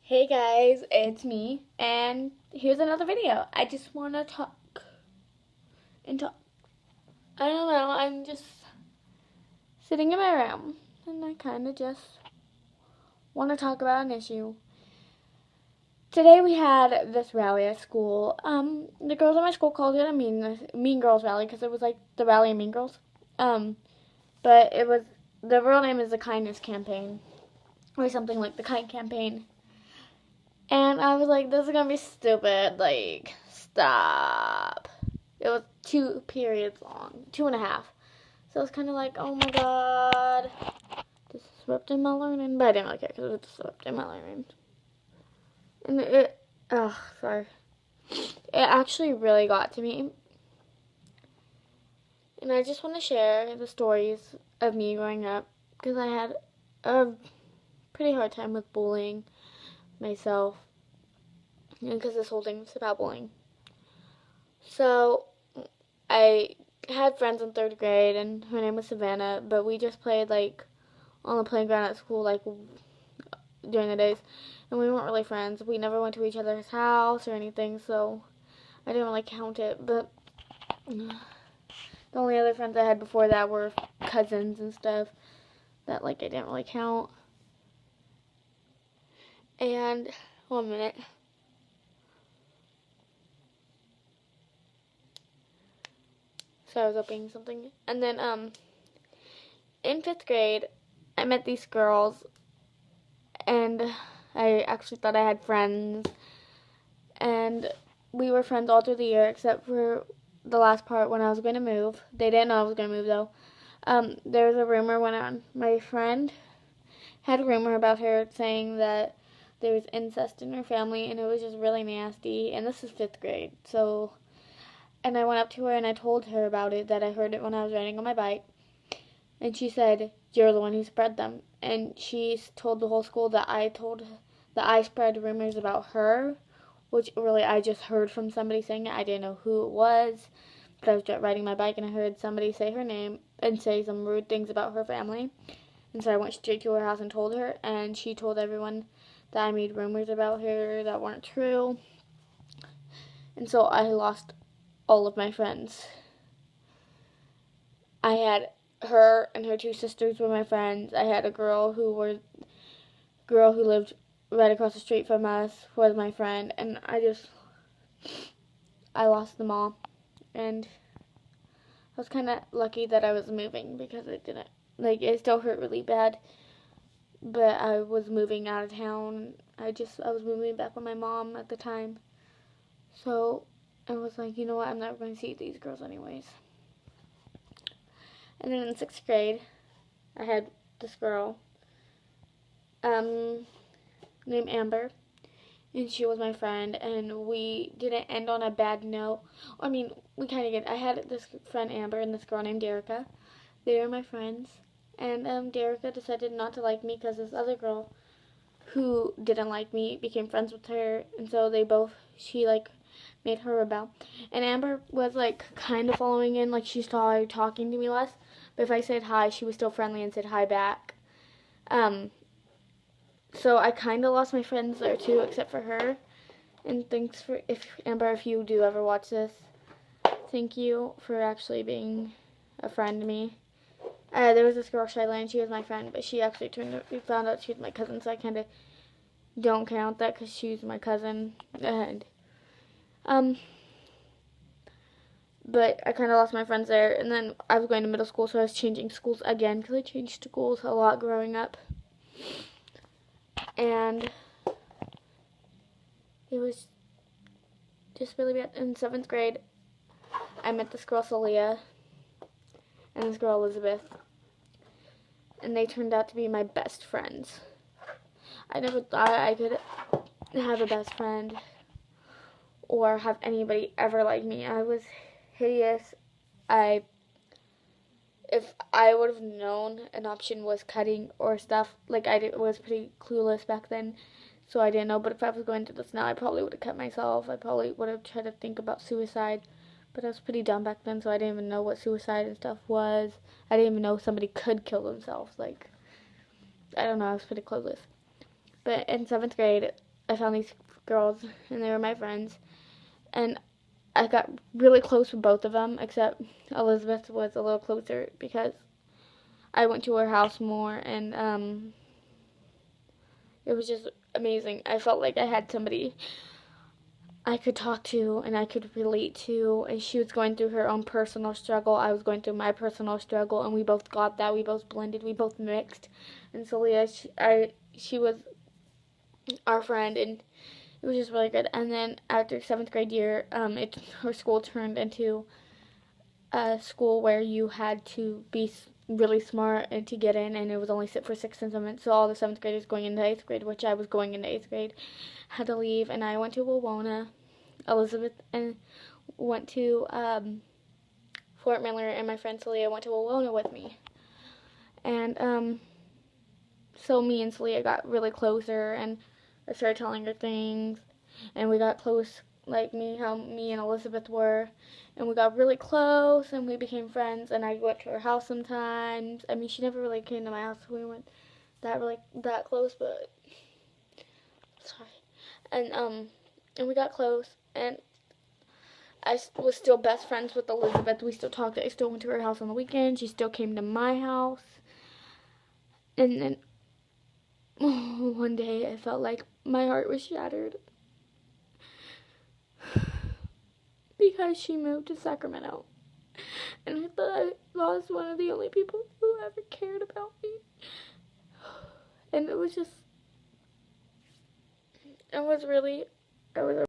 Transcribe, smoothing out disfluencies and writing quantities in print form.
Hey guys, it's me, and here's another video. I just want to talk and talk. I don't know, I'm just sitting in my room, and I kind of just want to talk about an issue. Today we had this rally at school. The girls at my school called it a mean girls rally because it was like the rally of mean girls. But it was, the real name is the kindness campaign, or something like the kind campaign. And I was like, this is gonna be stupid. Like, stop. It was 2 periods long, 2.5. So it's kind of like, oh my god, disrupting my learning. But I didn't really care because it was disrupting my learning. And sorry. It actually really got to me. And I just want to share the stories of me growing up because I had a pretty hard time with bullying myself. Because this whole thing was about bullying. So I had friends in 3rd grade, and her name was Savannah, but we just played, like, on the playground at school, like, during the days, and we weren't really friends. We never went to each other's house or anything, so I didn't really count it, but the only other friends I had before that were cousins and stuff that, like, I didn't really count. And, 1 minute. So I was opening something. And then, in 5th grade, I met these girls, and I actually thought I had friends, and we were friends all through the year except for the last part when I was going to move. They didn't know I was going to move, though. There was a rumor went on. My friend had a rumor about her saying that there was incest in her family, and it was just really nasty, and this is 5th grade, so... And I went up to her and I told her about it, that I heard it when I was riding on my bike. And she said, "You're the one who spread them." And she told the whole school that I spread rumors about her, which really I just heard from somebody saying it. I didn't know who it was, but I was riding my bike and I heard somebody say her name and say some rude things about her family. And so I went straight to her house and told her, and she told everyone that I made rumors about her that weren't true. And so I lost all of my friends. I had her and her 2 sisters were my friends. I had a girl who lived right across the street from us was my friend, and I lost them all. And I was kind of lucky that I was moving because it didn't, like, it still hurt really bad, but I was moving out of town. I was moving back with my mom at the time. So I was like, you know what, I'm never going to see these girls anyways. And then in 6th grade, I had this girl named Amber, and she was my friend, and we didn't end on a bad note. I mean, we kind of did. I had this friend Amber and this girl named Derica. They were my friends, and Derica decided not to like me because this other girl who didn't like me became friends with her, and so she like made her rebel. And Amber was like kind of following in, like she started talking to me less, but if I said hi, she was still friendly and said hi back. So I kind of lost my friends there too, except for her. And thanks for, Amber, if you do ever watch this, thank you for actually being a friend to me. There was this girl, Shylan, she was my friend, but we found out she was my cousin, so I kind of don't count that because she was my cousin. And, but I kind of lost my friends there, and then I was going to middle school, so I was changing schools again, because I changed schools a lot growing up. And it was just really bad. In 7th grade, I met this girl, Celia, and this girl, Elizabeth, and they turned out to be my best friends. I never thought I could have a best friend or have anybody ever like me. I was hideous. If I would have known an option was cutting or stuff, like was pretty clueless back then, so I didn't know. But if I was going through this now, I probably would have cut myself. I probably would have tried to think about suicide, but I was pretty dumb back then, so I didn't even know what suicide and stuff was. I didn't even know somebody could kill themselves. Like, I don't know, I was pretty clueless. But in 7th grade, I found these girls, and they were my friends, and I got really close with both of them, except Elizabeth was a little closer because I went to her house more, and it was just amazing. I felt like I had somebody I could talk to and I could relate to, and she was going through her own personal struggle. I was going through my personal struggle, and we both got that. We both blended. We both mixed. And so Leah, she was our friend, and it was just really good. And then after 7th grade year, her school turned into a school where you had to be really smart and to get in, and it was only sit for 6th and 7th. So all the 7th graders going into 8th grade, which I was going into 8th grade, had to leave, and I went to Wawona. Elizabeth and went to Fort Miller, and my friend Celia went to Wawona with me. And so me and Celia got really closer, and I started telling her things, and we got close, like how me and Elizabeth were, and we got really close, and we became friends, and I went to her house sometimes. I mean, she never really came to my house, so we weren't that close, but sorry. And we got close, and I was still best friends with Elizabeth. We still talked. I still went to her house on the weekend. She still came to my house. And then one day I felt like my heart was shattered because she moved to Sacramento. And I thought I lost one of the only people who ever cared about me. And it was